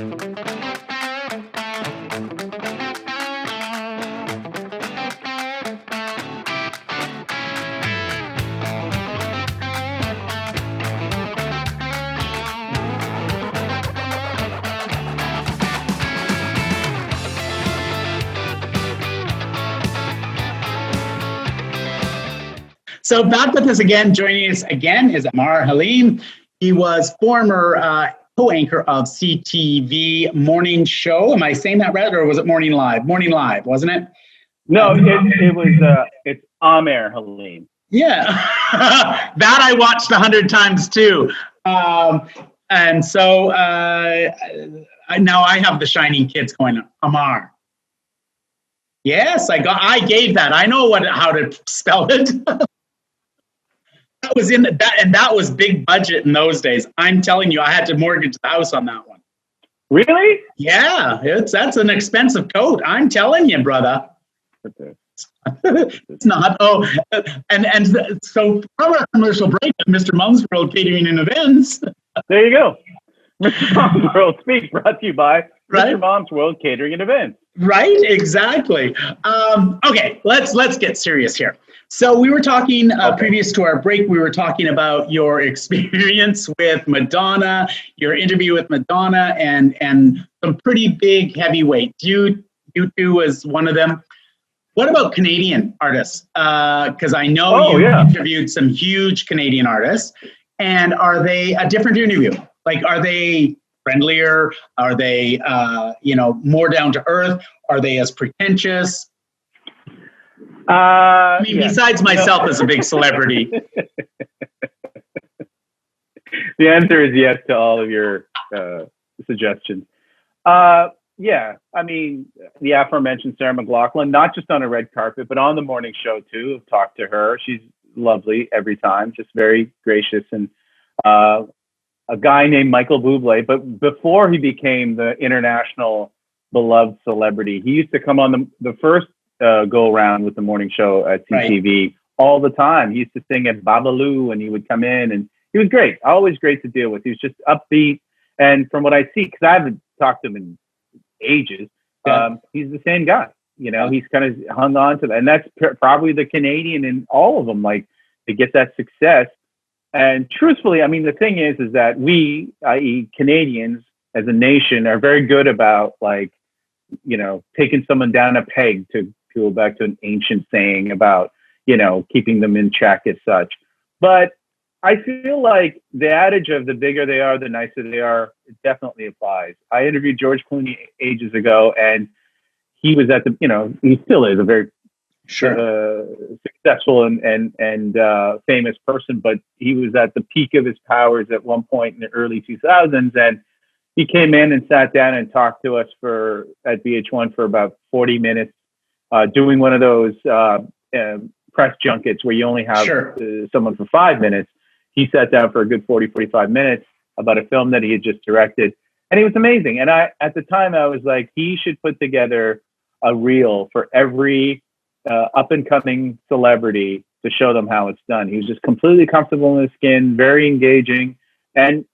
So back with us again, joining us again is Aamer Haleem. He was former co-anchor of CTV Morning Show. Am I saying that right, or was it Morning Live? Morning Live, wasn't it? No, it's Aamer Haleem. Yeah, that I watched 100 times too. And so now I have the Shining Kids going, Aamer. Yes, I gave that. I know how to spell it. That was in that, and that was big budget in those days. I'm telling you, I had to mortgage the house on that one. Really? Yeah, that's an expensive coat. I'm telling you, brother. Okay. It's not. Oh, and so from our commercial break, Mr. Mom's World Catering and Events. There you go. Mr. Mom's World Speak, brought to you by Right? Mr. Mom's World Catering and Events. Right, exactly. Okay, let's get serious here. So we were talking previous to our break. We were talking about your experience with Madonna, your interview with Madonna, and some pretty big heavyweights. You two was one of them. What about Canadian artists? Because I know you interviewed some huge Canadian artists. And are they a different interview? Like, are they friendlier? Are they, more down to earth? Are they as pretentious? I mean, besides myself as a big celebrity. The answer is yes to all of your suggestions. Yeah, I mean, the aforementioned Sarah McLachlan, not just on a red carpet, but on the morning show too. I've talked to her. She's lovely every time, just very gracious. And a guy named Michael Bublé, but before he became the international beloved celebrity, he used to come on the first go around with the morning show at CTV all the time. He used to sing at Babalu, and he would come in, and he was great, always great to deal with. He was just upbeat. And from what I see, because I haven't talked to him in ages, he's the same guy. He's kind of hung on to that. And that's probably the Canadian in all of them, like, to get that success. And truthfully, I mean, the thing is that we, i.e. Canadians as a nation, are very good about, like, taking someone down a peg, to go back to an ancient saying about, keeping them in check as such. But I feel like the adage of the bigger they are, the nicer they are, it definitely applies. I interviewed George Clooney ages ago, and he was at he still is a very successful and famous person, but he was at the peak of his powers at one point in the early 2000s, and he came in and sat down and talked to us at VH1 for about 40 minutes, doing one of those press junkets where you only have someone for 5 minutes. He sat down for a good 40, 45 minutes about a film that he had just directed. And it was amazing. And at the time, I was like, he should put together a reel for every up and coming celebrity to show them how it's done. He was just completely comfortable in his skin, very engaging. And,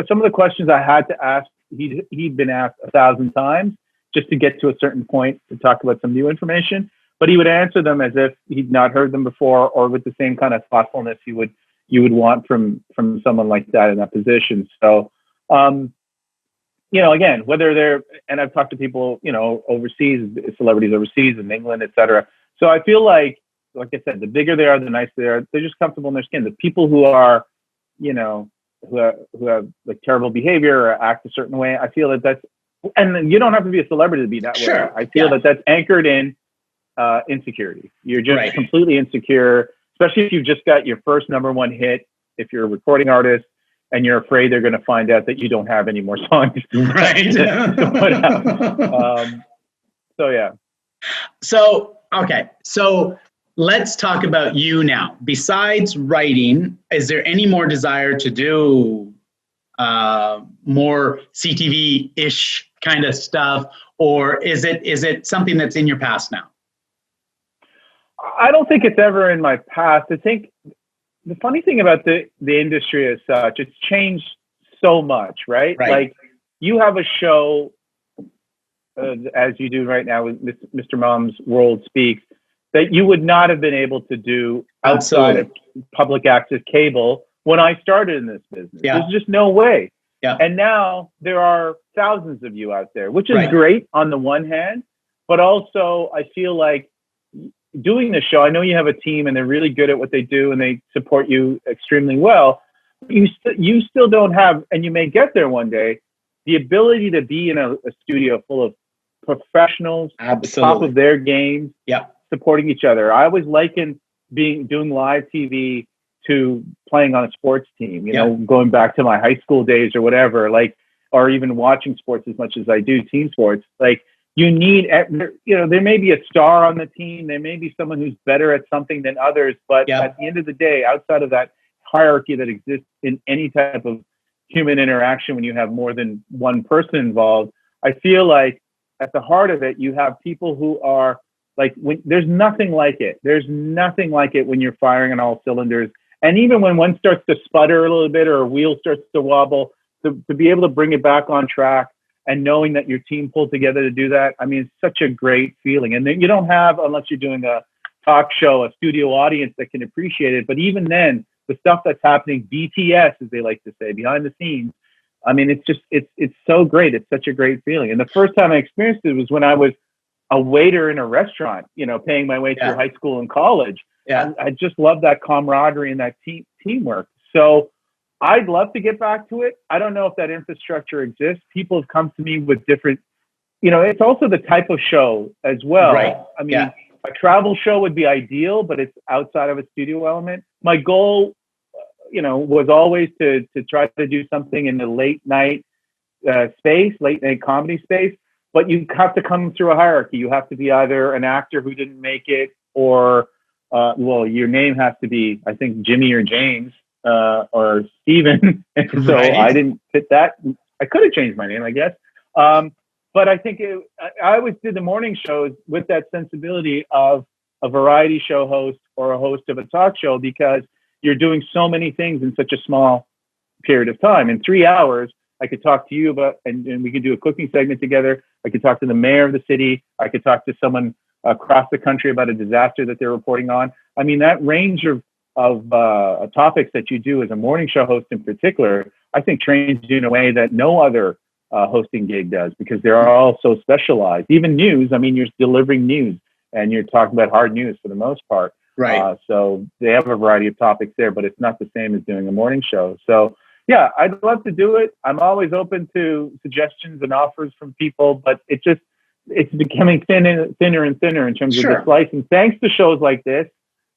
some of the questions I had to ask, he'd been asked 1,000 times just to get to a certain point to talk about some new information. But he would answer them as if he'd not heard them before, or with the same kind of thoughtfulness you would want from someone like that in that position. So, again, whether they're, and I've talked to people, overseas, celebrities overseas in England, et cetera. So I feel like I said, the bigger they are, the nicer they are. They're just comfortable in their skin. The people who are, who have like terrible behavior or act a certain way, I feel that's, and you don't have to be a celebrity to be that way. I feel that's anchored in insecurity. You're just completely insecure, especially if you've just got your first #1 hit, if you're a recording artist, and you're afraid they're going to find out that you don't have any more songs to put out. So, yeah. So, okay. So let's talk about you now. Besides writing, is there any more desire to do more CTV-ish kind of stuff? Or is it something that's in your past now? I don't think it's ever in my past. I think the funny thing about the industry as such, it's changed so much, right? Like you have a show, as you do right now with Mr. Mom's World Speaks, that you would not have been able to do outside of public access cable when I started in this business. Yeah. There's just no way. Yeah. And now there are thousands of you out there, which is great on the one hand, but also I feel like doing this show, I know you have a team and they're really good at what they do and they support you extremely well. You still don't have, and you may get there one day, the ability to be in a studio full of professionals at the top of their games, supporting each other. I always liken doing live TV to playing on a sports team, you know, going back to my high school days or whatever, like, or even watching sports as much as I do team sports. Like, you need, you know, there may be a star on the team, there may be someone who's better at something than others, but at the end of the day, outside of that hierarchy that exists in any type of human interaction, when you have more than one person involved, I feel like at the heart of it, you have people who are like, there's nothing like it. There's nothing like it when you're firing on all cylinders. And even when one starts to sputter a little bit or a wheel starts to wobble, to be able to bring it back on track and knowing that your team pulled together to do that, I mean, it's such a great feeling. And then you don't have, unless you're doing a talk show, a studio audience that can appreciate it. But even then, the stuff that's happening, BTS, as they like to say, behind the scenes, I mean, it's so great. It's such a great feeling. And the first time I experienced it was when I was a waiter in a restaurant, you know, paying my way through high school and college. I just love that camaraderie and that teamwork. So I'd love to get back to it. I don't know if that infrastructure exists. People have come to me with different, you know, it's also the type of show as well. Right. I mean, a travel show would be ideal, but it's outside of a studio element. My goal, you know, was always to try to do something in the late night late night comedy space, but you have to come through a hierarchy. You have to be either an actor who didn't make it or, well, your name has to be, I think, Jimmy or James or Steven. So I didn't fit that. I could have changed my name, I guess. But I think I always did the morning shows with that sensibility of a variety show host or a host of a talk show, because you're doing so many things in such a small period of time. In 3 hours, I could talk to you about, and we could do a cooking segment together. I could talk to the mayor of the city. I could talk to someone across the country about a disaster that they're reporting on. I mean, that range of topics that you do as a morning show host in particular, I think trains you in a way that no other hosting gig does, because they're all so specialized. Even news, I mean, you're delivering news and you're talking about hard news for the most part. Right. So they have a variety of topics there, but it's not the same as doing a morning show. So yeah, I'd love to do it. I'm always open to suggestions and offers from people, but it's becoming thinner and thinner in terms of the slice. And thanks to shows like this,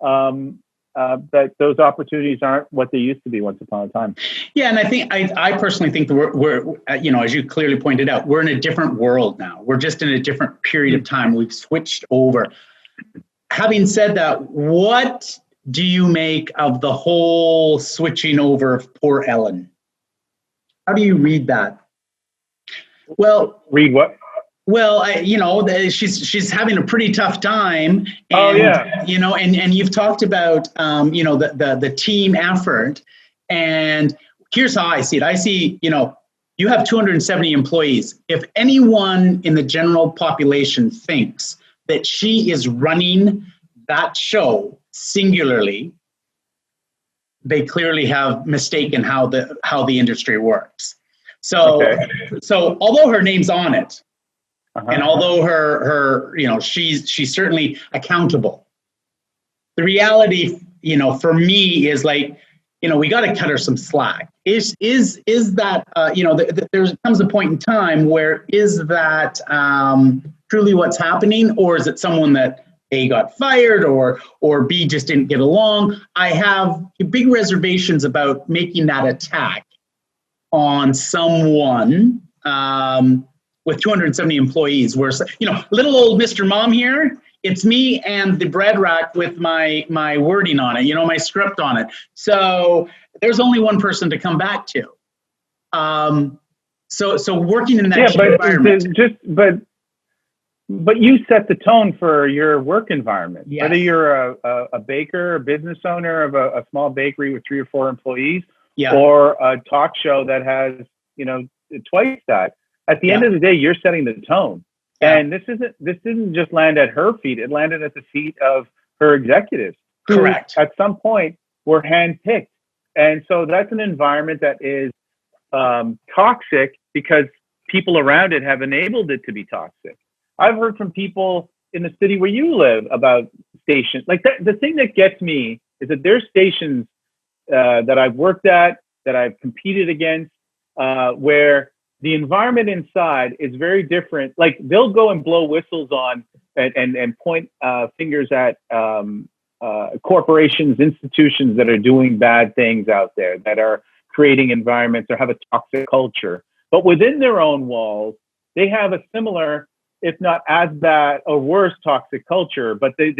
that those opportunities aren't what they used to be once upon a time. Yeah, and I think I personally think that we're you know, as you clearly pointed out, we're in a different world now. We're just in a different period of time. We've switched over. Having said that, what do you make of the whole switching over of poor Ellen? How do you read that? Well, read what? Well, you know, she's having a pretty tough time. And, you know, and you've talked about, you know, the team effort. And here's how I see it. I see, you know, you have 270 employees. If anyone in the general population thinks that she is running that show singularly, they clearly have mistaken how the industry works. So, so although her name's on it, and although her, you know, she's certainly accountable, the reality, you know, for me is like, you know, we got to cut her some slack. Is that, you know, there comes a point in time where is that truly what's happening, or is it someone that A, got fired, or B, just didn't get along? I have big reservations about making that attack on someone with 270 employees, where, you know, little old Mr. Mom here, it's me and the bread rack with my wording on it, you know, my script on it. So there's only one person to come back to. So working in that environment. But you set the tone for your work environment. Yes. Whether you're a baker, a business owner of a small bakery with 3 or 4 employees, or a talk show that has, you know, twice that. At the end of the day, you're setting the tone. And this didn't just land at her feet. It landed at the feet of her executives. Correct. Who, at some point, were handpicked. And so that's an environment that is toxic because people around it have enabled it to be toxic. I've heard from people in the city where you live about stations. Like the thing that gets me is that there's stations that I've worked at, that I've competed against, where the environment inside is very different. Like they'll go and blow whistles on and point fingers at corporations, institutions that are doing bad things out there, that are creating environments or have a toxic culture. But within their own walls, they have a similar, if not as bad or worse, toxic culture, but they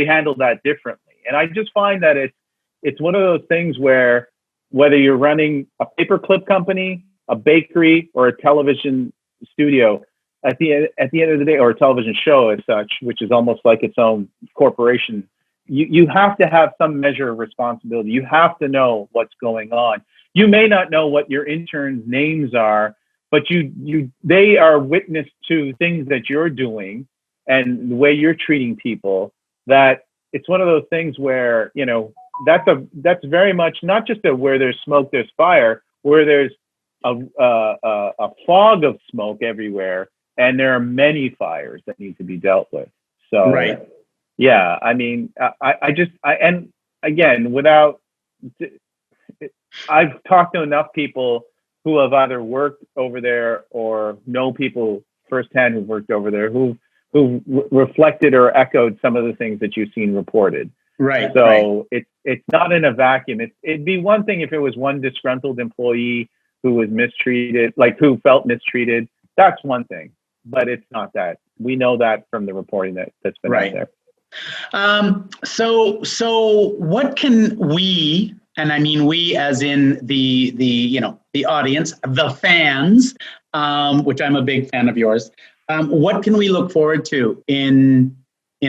handle that differently. And I just find that it's one of those things where whether you're running a paperclip company, a bakery, or a television studio, at the end of the day, or a television show as such, which is almost like its own corporation, you have to have some measure of responsibility. You have to know what's going on. You may not know what your interns' names are, but they are witness to things that you're doing and the way you're treating people. That it's one of those things where, you know, that's very much not just where there's smoke, there's fire, where there's a fog of smoke everywhere, and there are many fires that need to be dealt with. So, right. Yeah, I mean, and again, I've talked to enough people who have either worked over there or know people firsthand who've worked over there who reflected or echoed some of the things that you've seen reported. Right. So it's not in a vacuum. It'd be one thing if it was one disgruntled employee who was mistreated, like who felt mistreated. That's one thing, but it's not that. We know that from the reporting that's been out there. So what can we, and I mean we as in the audience, the fans, which I'm a big fan of yours. What can we look forward to in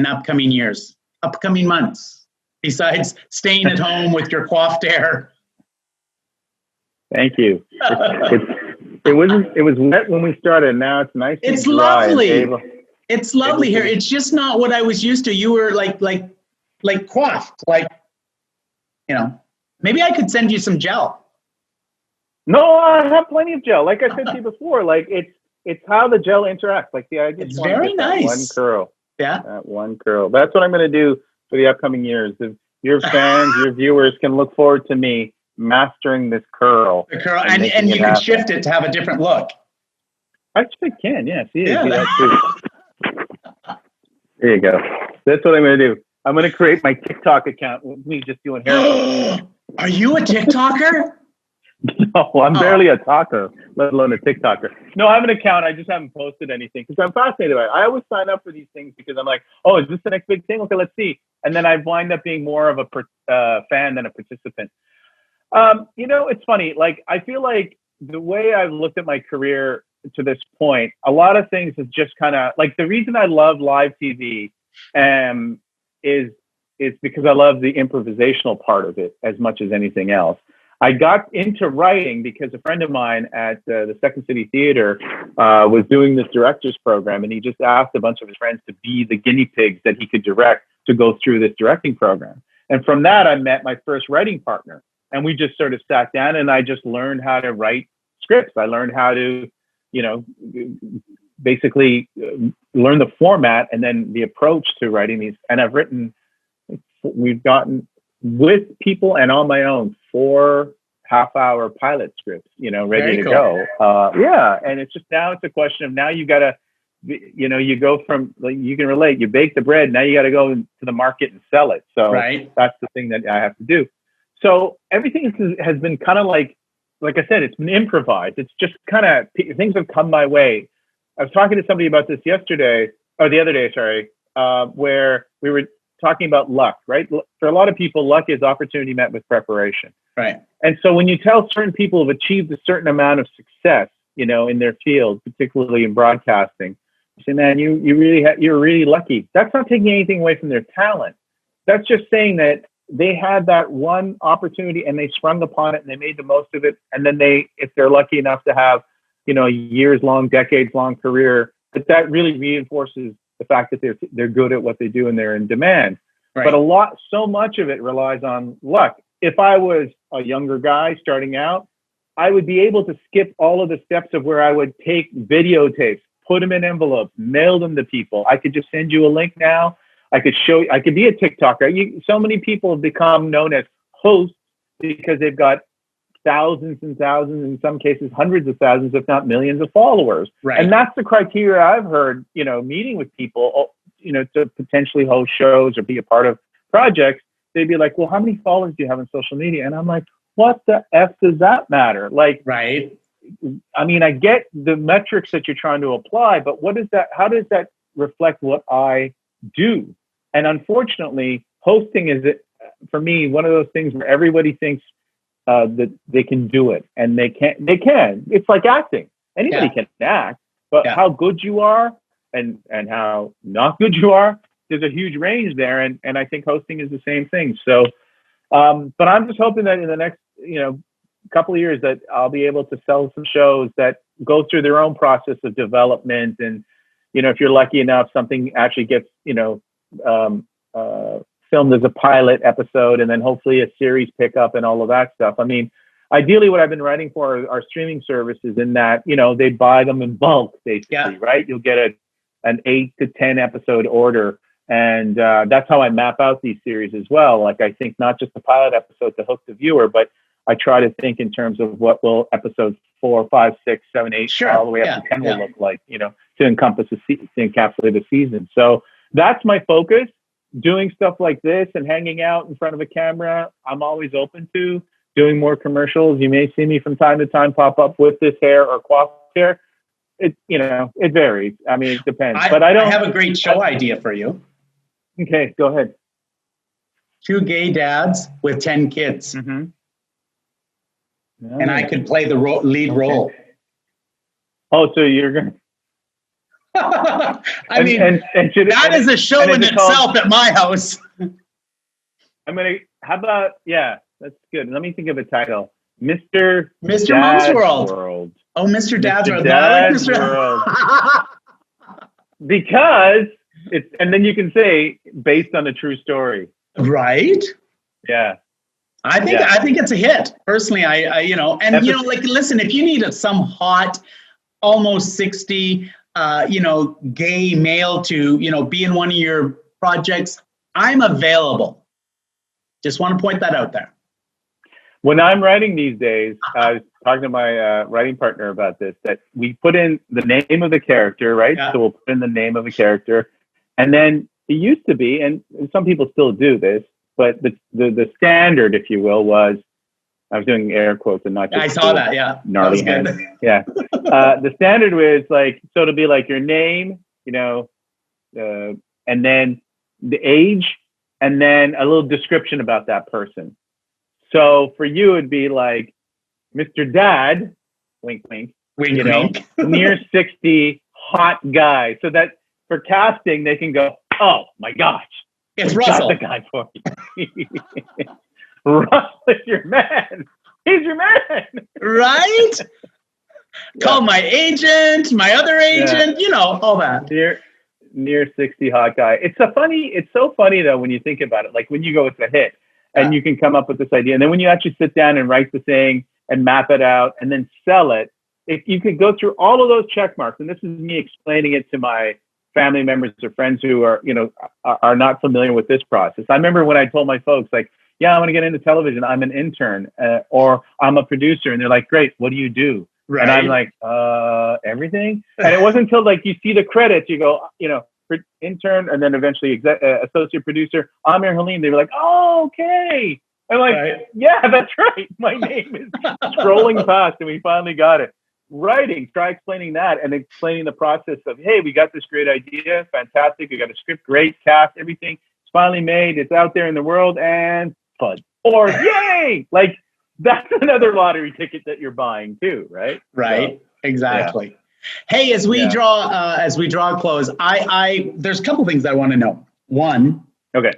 upcoming years, upcoming months, besides staying at home with your coiffed hair? Thank you. It was wet when we started. Now it's nice. It's lovely. It's lovely here. It's just not what I was used to. You were like coiffed, maybe I could send you some gel. No, I have plenty of gel. Like I said to you before, like it's how the gel interacts. Like I just want very to get nice. That one curl. Yeah. That one curl. That's what I'm going to do for the upcoming years. If your fans, your viewers can look forward to me mastering this curl. The curl, and you can shift it to have a different look. Actually, I can. Yeah. See, do that too. There you go. That's what I'm going to do. I'm going to create my TikTok account with me just doing hair. Are you a TikToker? No, I'm barely a talker, let alone a TikToker. No, I have an account. I just haven't posted anything because I'm fascinated by it. I always sign up for these things because I'm like, oh, is this the next big thing? Okay, let's see. And then I wind up being more of a fan than a participant. It's funny. Like, I feel like the way I've looked at my career to this point, a lot of things is just kind of like the reason I love live TV is because I love the improvisational part of it as much as anything else. I got into writing because a friend of mine at the Second City Theater was doing this director's program, and he just asked a bunch of his friends to be the guinea pigs that he could direct to go through this directing program. And from that, I met my first writing partner, and we just sort of sat down and I just learned how to write scripts. I learned how to, basically learn the format and then the approach to writing these. And we've gotten with people and on my own 4 half-hour pilot scripts, ready to go. And it's just now it's a question of now you got to, you go from, like, you can relate, you bake the bread, now you got to go to the market and sell it. So that's the thing that I have to do. So everything has been kind of like I said, it's been improvised. It's just kind of, things have come my way. I was talking to somebody about this the other day, where we were talking about luck, right? For a lot of people, luck is opportunity met with preparation. Right. And so when you tell certain people have achieved a certain amount of success, in their field, particularly in broadcasting, you say, man, you're really lucky. That's not taking anything away from their talent. That's just saying that they had that one opportunity and they sprung upon it and they made the most of it. And then if they're lucky enough to have years long, decades long career, that really reinforces the fact that they're good at what they do and they're in demand. Right. But so much of it relies on luck. If I was a younger guy starting out, I would be able to skip all of the steps of where I would take videotapes, put them in envelopes, mail them to people. I could just send you a link now. I could be a TikToker. So many people have become known as hosts because they've got thousands and thousands, in some cases, hundreds of thousands, if not millions of followers. Right. And that's the criteria I've heard, meeting with people, to potentially host shows or be a part of projects. They'd be like, well, how many followers do you have on social media? And I'm like, what the F does that matter? Like, right. I mean, I get the metrics that you're trying to apply, but how does that reflect what I do? And unfortunately, hosting is, for me, one of those things where everybody thinks that they can do it, and they can. It's like acting. Anybody can act, but how good you are and how not good you are, there's a huge range there. And I think hosting is the same thing. So, but I'm just hoping that in the next, couple of years that I'll be able to sell some shows that go through their own process of development. And, if you're lucky enough, something actually gets, filmed as a pilot episode, and then hopefully a series pickup and all of that stuff. I mean, ideally what I've been writing for are streaming services, in that, they buy them in bulk, basically, right? You'll get an 8 to 10 episode order. And that's how I map out these series as well. Like, I think not just the pilot episode to hook the viewer, but I try to think in terms of what will episodes 4, 5, 6, 7, 8, all the way up to 10 will look like, to encompass to encapsulate the season. So that's my focus. Doing stuff like this and hanging out in front of a camera, I'm always open to. Doing more commercials. You may see me from time to time pop up with this hair or coiffed hair. It varies. I mean, it depends. But I have a great show idea for you. Okay, go ahead. 2 gay dads with 10 kids. Mm-hmm. And I could play the lead role. Oh, so you're going to... that is a show in itself at my house. How about, that's good. Let me think of a title. Mr. Mom's World. Oh, Mr. Dad's World. Dad's World. Because and then you can say, based on a true story. Right? Yeah. I think it's a hit. Personally, listen, if you need some hot, almost 60, gay male to, be in one of your projects, I'm available. Just want to point that out there. When I'm writing these days, I was talking to my writing partner about this, that we put in the name of the character, right? Yeah. So we'll put in the name of the character. And then it used to be, and some people still do this, but the standard, if you will, was, I was doing air quotes and not just... I saw that, yeah. Gnarly hands. Yeah. The standard was like, so to be like your name, and then the age, and then a little description about that person. So for you, it'd be like, Mr. Dad, wink, wink, wink. Near 60, hot guy. So that for casting, they can go, oh my gosh. It's Russell. Got the guy for you. Russell is your man. He's your man. Right? Call my agent, my other agent, all that. Near 60 hot guy. It's so funny though when you think about it. Like when you go, it's a hit, and you can come up with this idea, and then when you actually sit down and write the thing and map it out and then sell it, if you could go through all of those check marks, and this is me explaining it to my family members or friends who are not familiar with this process. I remember when I told my folks, like, yeah, I want to get into television. I'm an intern or I'm a producer. And they're like, great, what do you do? Right. And I'm like, everything. And it wasn't until like you see the credits, you go, intern, and then eventually associate producer, Aamer Haleem. They were like, oh, okay. I'm like, yeah, that's right. My name is scrolling past, and we finally got it. Writing, try explaining that and explaining the process of, hey, we got this great idea, fantastic. We got a script, great cast, everything. It's finally made. It's out there in the world, and fun. Or yay! Like that's another lottery ticket that you're buying too, right? Right. So, exactly. Yeah. Hey, as we draw a close, I there's a couple things I want to know. One, okay,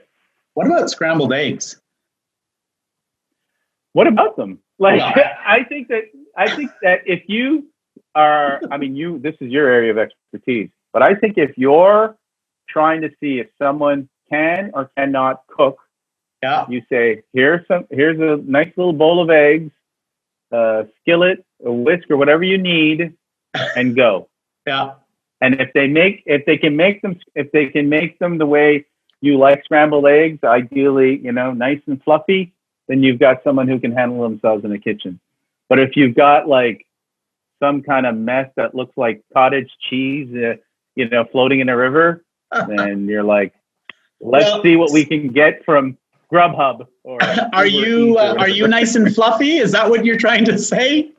what about scrambled eggs? What about them? Like, I think that if you this is your area of expertise, but I think if you're trying to see if someone can or cannot cook, you say, here's a nice little bowl of eggs, a skillet, a whisk, or whatever you need, and go. Yeah. And if they can make them the way you like scrambled eggs, ideally, nice and fluffy, then you've got someone who can handle themselves in the kitchen. But if you've got like some kind of mess that looks like cottage cheese, floating in a river, then you're like, let's see what we can get from Grubhub. Or are you nice and fluffy? Is that what you're trying to say?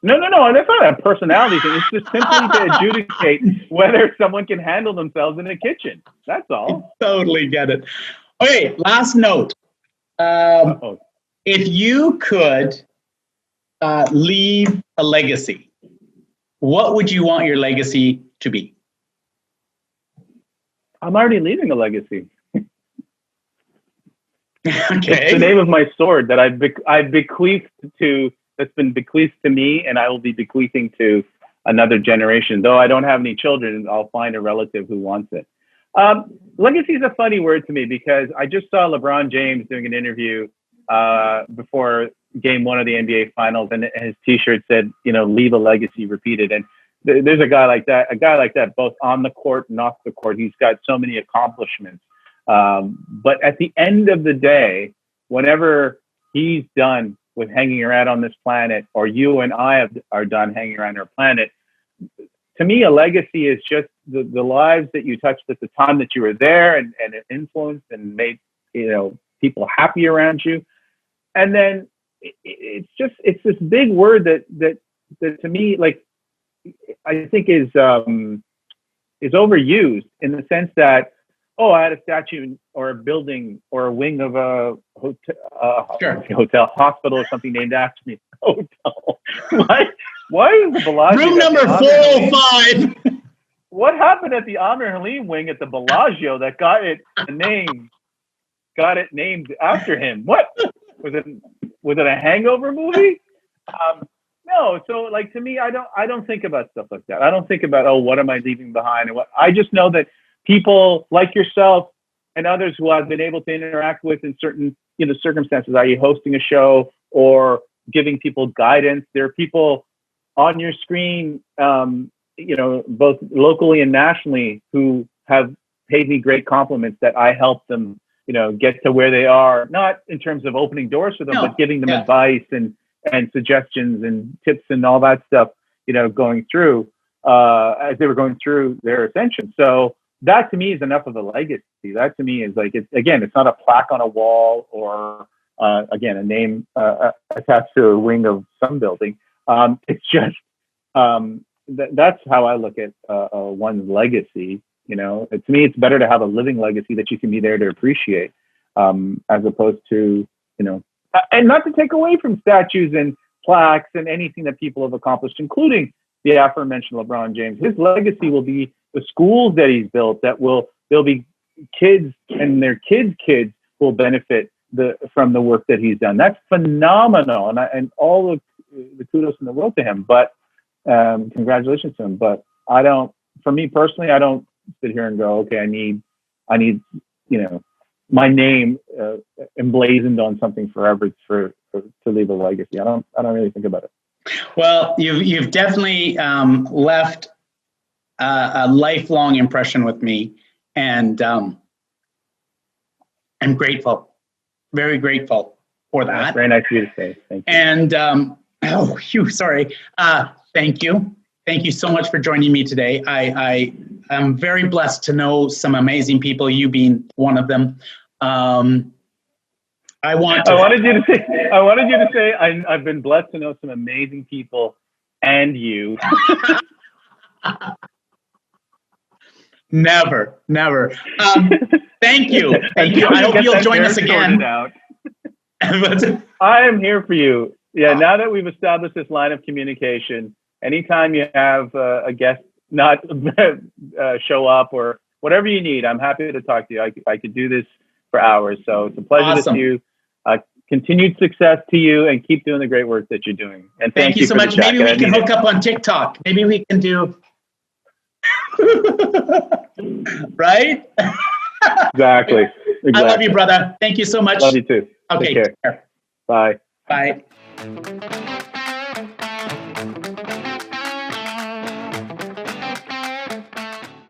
No. That's not a personality thing. It's just simply to adjudicate whether someone can handle themselves in the kitchen. That's all. I totally get it. Okay, last note. If you could leave a legacy, what would you want your legacy to be? I'm already leaving a legacy. Okay. It's the name of my sword that I've bequeathed to. That's been bequeathed to me, and I will be bequeathing to another generation. Though I don't have any children, I'll find a relative who wants it. Legacy is a funny word to me because I just saw LeBron James doing an interview before Game 1 of the NBA Finals, and his T-shirt said, "Leave a legacy repeated." And there's a guy like that, both on the court and off the court. He's got so many accomplishments. But at the end of the day, whenever he's done with hanging around on this planet, or you and I are done hanging around our planet, to me, a legacy is just the lives that you touched at the time that you were there and influenced and made, people happy around you. And then it's this big word that to me, like, I think is overused in the sense that, I had a statue or a building or a wing of a hotel, hospital, or something named after me. Hotel. Why is the Bellagio? Room number 405. What happened at the Aamer Haleem wing at the Bellagio that got it named after him? What was it? A Hangover movie? No. So, like, to me, I don't think about stuff like that. I don't think about, what am I leaving behind? I just know that people like yourself and others who I've been able to interact with in certain, circumstances, i.e. hosting a show or giving people guidance. There are people on your screen, both locally and nationally, who have paid me great compliments that I helped them, get to where they are, not in terms of opening doors for them, but giving them advice and suggestions and tips and all that stuff, going through as they were going through their ascension. So that to me is enough of a legacy. That to me is like, it's not a plaque on a wall or a name attached to a wing of some building. It's just that's how I look at one's legacy. To me, it's better to have a living legacy that you can be there to appreciate, as opposed to, and not to take away from statues and plaques and anything that people have accomplished, including the aforementioned LeBron James. His legacy will be the schools that he's built, there'll be kids and their kids will benefit from the work that he's done. That's phenomenal. And all the kudos in the world to him, but congratulations to him. But for me personally, I don't sit here and go, okay, I need, my name emblazoned on something forever to leave a legacy. I don't really think about it. Well, you've definitely left a lifelong impression with me, and I'm grateful, very grateful for that. That's very nice of you to say. Thank you. And thank you so much for joining me today. I am very blessed to know some amazing people, you being one of them. I wanted you to say I've been blessed to know some amazing people, and you. Never. Thank you. I hope you'll join us again. I am here for you. Yeah. Now that we've established this line of communication, anytime you have a guest not show up or whatever you need, I'm happy to talk to you. I could do this for hours. So it's a pleasure to see you. continued success to you, and keep doing the great work that you're doing. And Thank you so for the much. chat. Maybe we can hook up on TikTok. Maybe we can do, right? Exactly. I love you, brother. Thank you so much. Love you too. Okay. Take care. Bye. Bye.